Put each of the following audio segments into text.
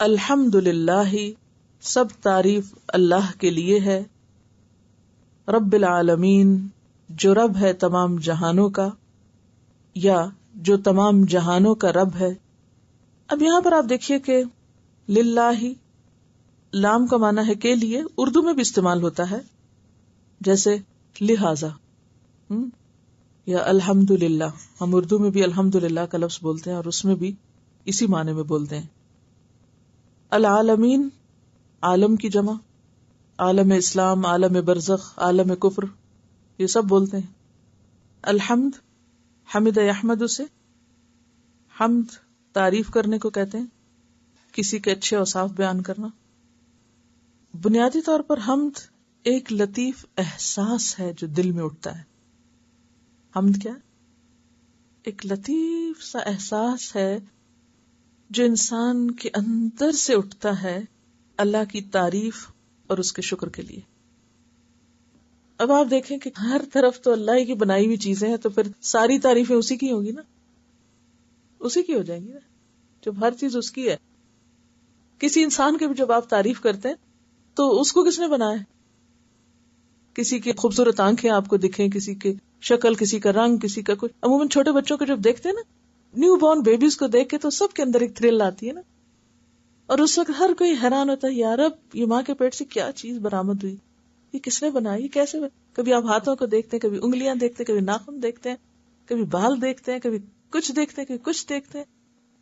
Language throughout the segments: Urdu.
الحمد للہ، سب تعریف اللہ کے لیے ہے، رب العالمین، جو رب ہے تمام جہانوں کا، یا جو تمام جہانوں کا رب ہے۔ اب یہاں پر آپ دیکھیے کہ للہ لام کا معنی ہے کے لیے، اردو میں بھی استعمال ہوتا ہے، جیسے لہذا یا الحمد للہ، ہم اردو میں بھی الحمد للہ کا لفظ بولتے ہیں اور اس میں بھی اسی معنی میں بولتے ہیں۔ العالمین، عالم کی جمع، عالم اسلام، عالم برزخ، عالم کفر، یہ سب بولتے ہیں۔ الحمد، حمد یحمد سے، حمد تعریف کرنے کو کہتے ہیں، کسی کے اچھے اوصاف بیان کرنا۔ بنیادی طور پر حمد ایک لطیف احساس ہے جو دل میں اٹھتا ہے۔ حمد کیا؟ ایک لطیف سا احساس ہے جو انسان کے اندر سے اٹھتا ہے اللہ کی تعریف اور اس کے شکر کے لیے۔ اب آپ دیکھیں کہ ہر طرف تو اللہ کی بنائی ہوئی چیزیں ہیں، تو پھر ساری تعریفیں اسی کی ہوگی نا، اسی کی ہو جائیں گی نا، جب ہر چیز اس کی ہے۔ کسی انسان کے بھی جب آپ تعریف کرتے ہیں تو اس کو کس نے بنایا؟ کسی کی خوبصورت آنکھیں آپ کو دکھیں، کسی کی شکل، کسی کا رنگ، کسی کا کچھ۔ عموماً چھوٹے بچوں کو جب دیکھتے ہیں نا، نیو بورن بیبیز کو دیکھ کے تو سب کے اندر ایک تھرل آتی ہے نا، اور اس وقت ہر کوئی حیران ہوتا ہے، یا رب یہ ماں کے پیٹ سے کیا چیز برآمد ہوئی، یہ کس نے بنائی، یہ کیسے کبھی آپ ہاتھوں کو دیکھتے ہیں، کبھی انگلیاں دیکھتے ہیں، کبھی ناخن دیکھتے ہیں، کبھی بال دیکھتے ہیں، کبھی کچھ دیکھتے ہیں، کبھی کچھ دیکھتے ہیں۔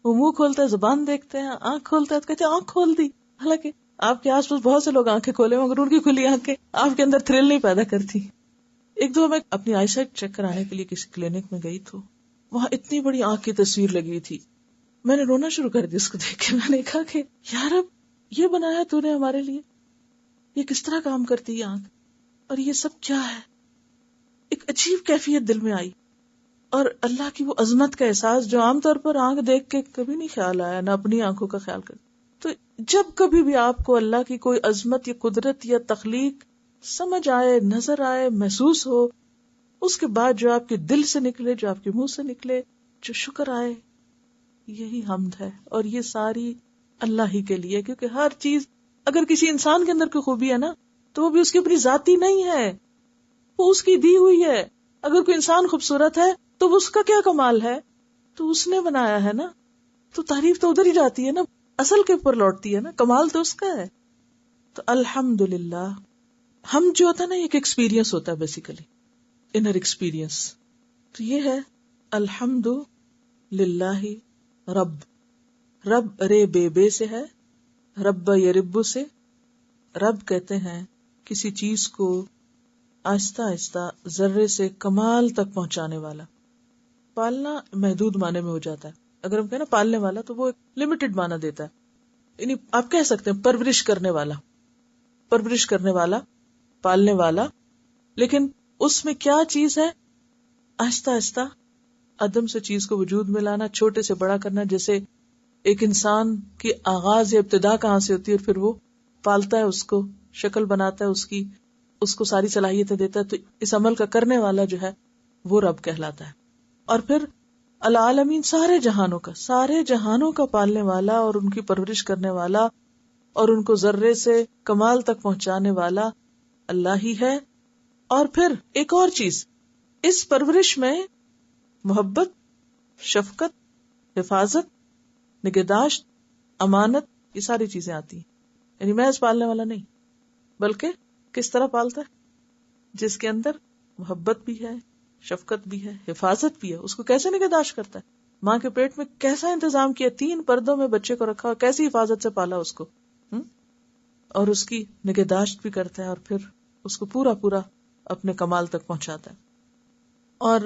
وہ منہ کھولتا ہے، زبان دیکھتے ہیں، آنکھ کھولتا ہے تو کہتے ہیں آنکھ کھول دی، حالانکہ آپ کے آس پاس بہت سے لوگ آنکھیں کھولے مگر ان کی کھلی آنکھیں آپ کے اندر تھرل نہیں پیدا کرتی۔ ایک دو میں اپنی آئی سائٹ چیک کرانے کے لیے کسی کلینک میں گئی تو وہاں اتنی بڑی آنکھ کی تصویر لگی تھی، میں نے رونا شروع کر دیا اس کو دیکھ کے۔ میں نے کہا کہ یار اب یہ بنایا تو نے ہمارے لیے، یہ کس طرح کام کرتی ہے آنکھ، اور یہ سب کیا ہے؟ ایک عجیب کیفیت دل میں آئی، اور اللہ کی وہ عظمت کا احساس جو عام طور پر آنکھ دیکھ کے کبھی نہیں خیال آیا، نہ اپنی آنکھوں کا خیال کر۔ تو جب کبھی بھی آپ کو اللہ کی کوئی عظمت یا قدرت یا تخلیق سمجھ آئے، نظر آئے، محسوس ہو، اس کے بعد جو آپ کے دل سے نکلے، جو آپ کے منہ سے نکلے، جو شکر آئے، یہی حمد ہے۔ اور یہ ساری اللہ ہی کے لیے، کیونکہ ہر چیز، اگر کسی انسان کے اندر کوئی خوبی ہے نا تو وہ بھی اس کی اپنی ذاتی نہیں ہے، وہ اس کی دی ہوئی ہے۔ اگر کوئی انسان خوبصورت ہے تو وہ اس کا کیا کمال ہے؟ تو اس نے بنایا ہے نا، تو تعریف تو ادھر ہی جاتی ہے نا، اصل کے اوپر لوٹتی ہے نا، کمال تو اس کا ہے۔ تو الحمدللہ، ہم جو ہوتا ہے نا ایک ایکسپیرینس ہوتا ہے، بیسیکلی انر ایکسپیرینس، تو یہ ہے الحمد للہ رب۔ رب رے بے بے سے ہے، رب یرب سے۔ رب کہتے ہیں کسی چیز کو آہستہ آہستہ ذرے سے کمال تک پہنچانے والا۔ پالنا محدود معنی میں ہو جاتا ہے، اگر ہم کہیں نا پالنے والا تو وہ ایک لمیٹڈ معنی دیتا ہے، یعنی آپ کہہ سکتے ہیں پرورش کرنے والا، پرورش کرنے والا، پالنے والا۔ لیکن اس میں کیا چیز ہے؟ آہستہ آہستہ عدم سے چیز کو وجود میں لانا، چھوٹے سے بڑا کرنا۔ جیسے ایک انسان کی آغاز یا ابتدا کہاں سے ہوتی ہے، اور پھر وہ پالتا ہے، اس کو شکل بناتا ہے، اس کو ساری صلاحیتیں دیتا ہے، تو اس عمل کا کرنے والا جو ہے وہ رب کہلاتا ہے۔ اور پھر العالمین، سارے جہانوں کا پالنے والا اور ان کی پرورش کرنے والا اور ان کو ذرے سے کمال تک پہنچانے والا اللہ ہی ہے۔ اور پھر ایک اور چیز، اس پرورش میں محبت، شفقت، حفاظت، نگہداشت، امانت، یہ ساری چیزیں آتی ہیں۔ یعنی محض پالنے والا نہیں، بلکہ کس طرح پالتا ہے؟ جس کے اندر محبت بھی ہے، شفقت بھی ہے، حفاظت بھی ہے۔ اس کو کیسے نگہداشت کرتا ہے؟ ماں کے پیٹ میں کیسا انتظام کیا، 3 پردوں میں بچے کو رکھا، کیسی حفاظت سے پالا اس کو، اور اس کی نگہداشت بھی کرتا ہے، اور پھر اس کو پورا اپنے کمال تک پہنچاتا ہے۔ اور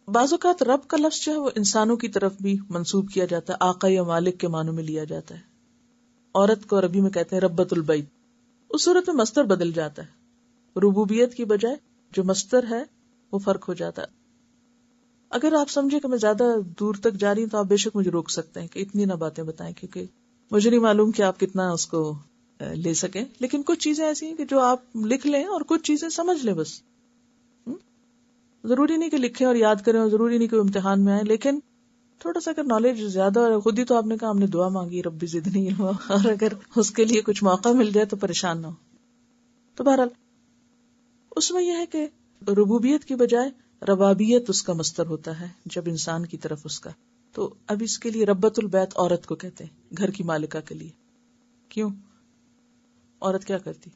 بعض اوقات رب کا لفظ جو ہے وہ انسانوں کی طرف بھی منسوب کیا جاتا ہے، آقا یا مالک کے معنوں میں لیا جاتا ہے۔ عورت کو عربی میں کہتے ہیں ربۃ البیت۔ اس صورت میں مصدر بدل جاتا ہے، ربوبیت کی بجائے جو مصدر ہے وہ فرق ہو جاتا ہے۔ اگر آپ سمجھے کہ میں زیادہ دور تک جا رہی ہوں تو آپ بے شک مجھے روک سکتے ہیں کہ اتنی نہ باتیں بتائیں، کیونکہ مجھے نہیں معلوم کہ آپ کتنا اس کو لے سکیں۔ لیکن کچھ چیزیں ایسی ہیں کہ جو آپ لکھ لیں اور کچھ چیزیں سمجھ لیں بس۔ ضروری نہیں کہ لکھیں اور یاد کریں، اور ضروری نہیں کہ امتحان میں آئیں، لیکن تھوڑا سا اگر نالج زیادہ اور خود ہی تو آپ نے کہا ہم نے دعا مانگی ربی زدنی علما، اور اگر اس کے لیے کچھ موقع مل جائے تو پریشان نہ ہو. تو بہرحال اس میں یہ ہے کہ ربوبیت کی بجائے ربابیت اس کا مصدر ہوتا ہے جب انسان کی طرف اس کا. تو اب اس کے لیے ربۃ البیت عورت کو کہتے ہیں، گھر کی مالکہ کے لیے. کیوں؟ عورت کیا کرتی؟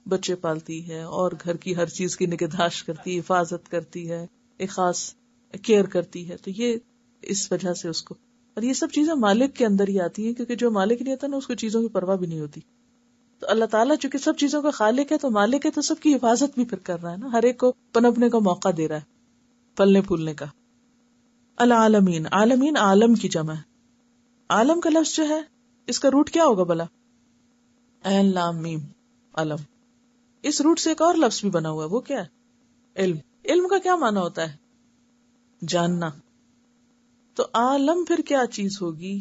بچے پالتی ہے اور گھر کی ہر چیز کی نگہداشت کرتی ہے، حفاظت کرتی ہے، ایک خاص کیئر کرتی ہے. تو یہ اس وجہ سے اس کو، اور یہ سب چیزیں مالک کے اندر ہی آتی ہیں، کیونکہ جو مالک نہیں ہوتا نا اس کو چیزوں کی پرواہ بھی نہیں ہوتی. تو اللہ تعالیٰ چونکہ سب چیزوں کا خالق ہے تو مالک ہے، تو سب کی حفاظت بھی پھر کر رہا ہے نا، ہر ایک کو پنپنے کا موقع دے رہا ہے، پلنے پھولنے کا. العالمین، عالمین عالم کی جمع ہے. عالم کا لفظ جو ہے اس کا روٹ کیا ہوگا بلا؟ عین لام میم، علم. اس روٹ سے ایک اور لفظ بھی بنا ہوا ہے، وہ کیا ہے؟ علم. علم کا کیا معنی ہوتا ہے؟ جاننا. تو عالم پھر کیا چیز ہوگی؟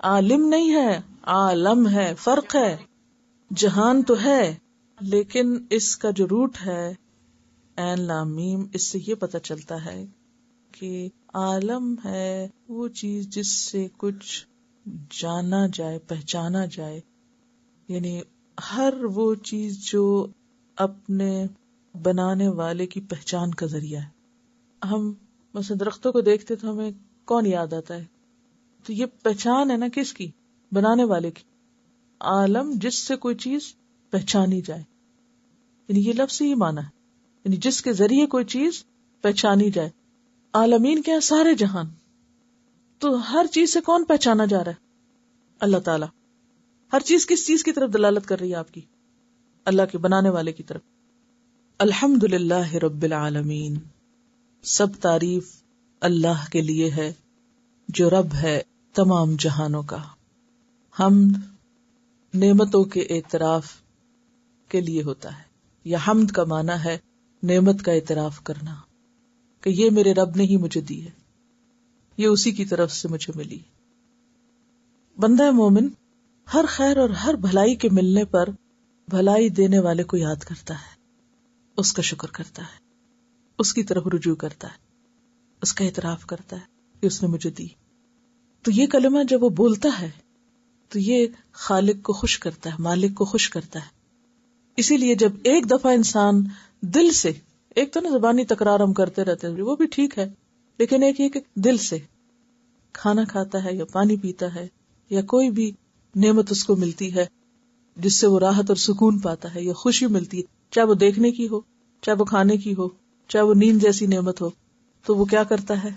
عالم نہیں ہے، عالم ہے، فرق ہے. جہان تو ہے لیکن اس کا جو روٹ ہے عین لام میم، اس سے یہ پتہ چلتا ہے کہ عالم ہے وہ چیز جس سے کچھ جانا جائے، پہچانا جائے. یعنی ہر وہ چیز جو اپنے بنانے والے کی پہچان کا ذریعہ ہے. ہم مثلا درختوں کو دیکھتے تو ہمیں کون یاد آتا ہے؟ تو یہ پہچان ہے نا کس کی؟ بنانے والے کی. عالم جس سے کوئی چیز پہچانی جائے، یعنی یہ لفظ ہی مانا ہے، یعنی جس کے ذریعے کوئی چیز پہچانی جائے. عالمین کیا ہے؟ سارے جہان. تو ہر چیز سے کون پہچانا جا رہا ہے؟ اللہ تعالی. ہر چیز کس چیز کی طرف دلالت کر رہی ہے آپ کی؟ اللہ کے بنانے والے کی طرف. الحمدللہ رب العالمین، سب تعریف اللہ کے لیے ہے جو رب ہے تمام جہانوں کا. حمد نعمتوں کے اعتراف کے لیے ہوتا ہے، یا حمد کا معنی ہے نعمت کا اعتراف کرنا، کہ یہ میرے رب نے ہی مجھے دی ہے، یہ اسی کی طرف سے مجھے ملی. بندہ مومن ہر خیر اور ہر بھلائی کے ملنے پر بھلائی دینے والے کو یاد کرتا ہے، اس کا شکر کرتا ہے، اس کی طرف رجوع کرتا ہے، اس کا اعتراف کرتا ہے کہ اس نے مجھے دی. تو یہ کلمہ جب وہ بولتا ہے تو یہ خالق کو خوش کرتا ہے، مالک کو خوش کرتا ہے. اسی لیے جب ایک دفعہ انسان دل سے، ایک تو نا زبانی تکرار ہم کرتے رہتے ہیں وہ بھی ٹھیک ہے، لیکن ایک یہ کہ دل سے کھانا کھاتا ہے یا پانی پیتا ہے یا کوئی بھی نعمت اس کو ملتی ہے جس سے وہ راحت اور سکون پاتا ہے یا خوشی ملتی ہے، چاہے وہ دیکھنے کی ہو، چاہے وہ کھانے کی ہو، چاہے وہ نیند جیسی نعمت ہو، تو وہ کیا کرتا ہے؟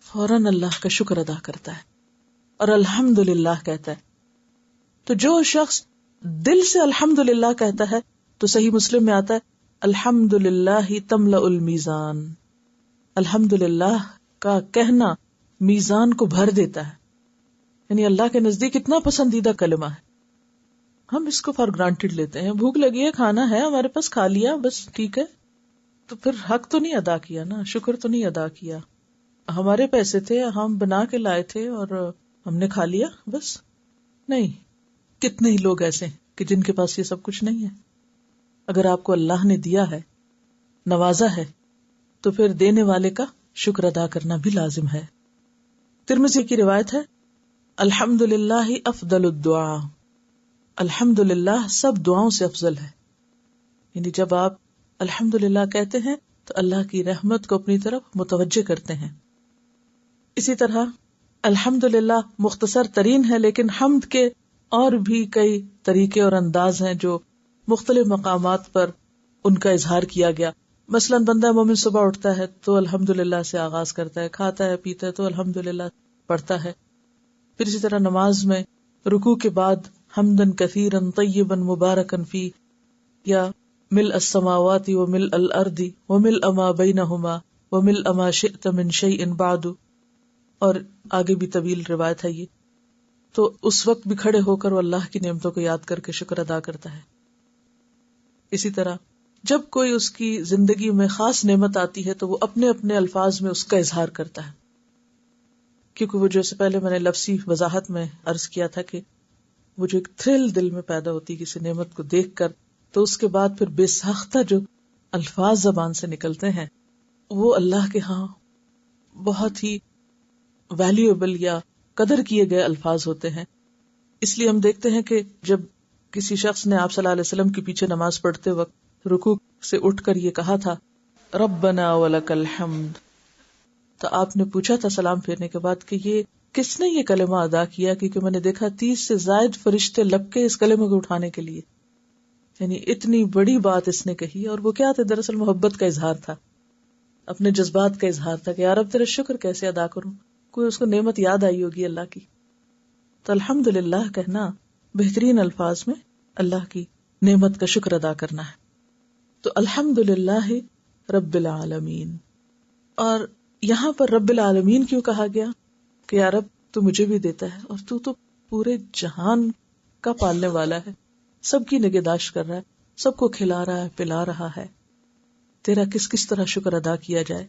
فوراً اللہ کا شکر ادا کرتا ہے اور الحمدللہ کہتا ہے. تو جو شخص دل سے الحمدللہ کہتا ہے تو صحیح مسلم میں آتا ہے الحمدللہ تملأ المیزان. الحمدللہ کا کہنا میزان کو بھر دیتا ہے، یعنی اللہ کے نزدیک اتنا پسندیدہ کلمہ ہے. ہم اس کو فار گرانٹیڈ لیتے ہیں، بھوک لگی ہے، کھانا ہے ہمارے پاس، کھا لیا بس ٹھیک ہے. تو پھر حق تو نہیں ادا کیا نا، شکر تو نہیں ادا کیا. ہمارے پیسے تھے، ہم بنا کے لائے تھے اور ہم نے کھا لیا بس. نہیں، کتنے ہی لوگ ایسے ہیں کہ جن کے پاس یہ سب کچھ نہیں ہے. اگر آپ کو اللہ نے دیا ہے، نوازا ہے، تو پھر دینے والے کا شکر ادا کرنا بھی لازم ہے. ترمذی کی روایت ہے الحمدللہ افضل الدعاء، الحمدللہ سب دعاؤں سے افضل ہے. یعنی جب آپ الحمدللہ کہتے ہیں تو اللہ کی رحمت کو اپنی طرف متوجہ کرتے ہیں. اسی طرح الحمدللہ مختصر ترین ہے، لیکن حمد کے اور بھی کئی طریقے اور انداز ہیں جو مختلف مقامات پر ان کا اظہار کیا گیا. مثلا بندہ مومن صبح اٹھتا ہے تو الحمدللہ سے آغاز کرتا ہے، کھاتا ہے پیتا ہے تو الحمدللہ پڑھتا ہے. پھر اسی طرح نماز میں رکوع کے بعد حمدن کثیرا طیبا مبارکا فی، یا ملء السماوات وملء الارض وملء ما بینہما وملء ما شئت من شیء بعد، اور آگے بھی طویل روایت ہے یہ. تو اس وقت بھی کھڑے ہو کر وہ اللہ کی نعمتوں کو یاد کر کے شکر ادا کرتا ہے. اسی طرح جب کوئی اس کی زندگی میں خاص نعمت آتی ہے تو وہ اپنے اپنے الفاظ میں اس کا اظہار کرتا ہے، کیونکہ وہ جیسے پہلے میں نے لفظی وضاحت میں عرض کیا تھا کہ وہ جو ایک تھرل دل میں پیدا ہوتی ہے کسی نعمت کو دیکھ کر، تو اس کے بعد پھر بے ساختہ جو الفاظ زبان سے نکلتے ہیں وہ اللہ کے ہاں بہت ہی ویلیویبل یا قدر کیے گئے الفاظ ہوتے ہیں. اس لیے ہم دیکھتے ہیں کہ جب کسی شخص نے آپ صلی اللہ علیہ وسلم کے پیچھے نماز پڑھتے وقت رکوع سے اٹھ کر یہ کہا تھا ربنا ولک الحمد، تو آپ نے پوچھا تھا سلام پھیرنے کے بعد کہ یہ کس نے یہ کلمہ ادا کیا، کیونکہ میں نے دیکھا 30 سے زائد فرشتے لپکے اس کلمے کو اٹھانے کے لیے. یعنی اتنی بڑی بات اس نے کہی، اور وہ کیا تھا؟ دراصل محبت کا اظہار تھا، اپنے جذبات کا اظہار تھا کہ یا رب تیرا شکر کیسے ادا کروں. کوئی اس کو نعمت یاد آئی ہوگی اللہ کی. تو الحمدللہ کہنا بہترین الفاظ میں اللہ کی نعمت کا شکر ادا کرنا ہے. تو الحمدللہ رب العالمین. اور یہاں پر رب العالمین کیوں کہا گیا؟ کہ یا رب تو مجھے بھی دیتا ہے، اور تو پورے جہان کا پالنے والا ہے، سب کی نگہداشت کر رہا ہے، سب کو کھلا رہا ہے، پلا رہا ہے. تیرا کس طرح شکر ادا کیا جائے.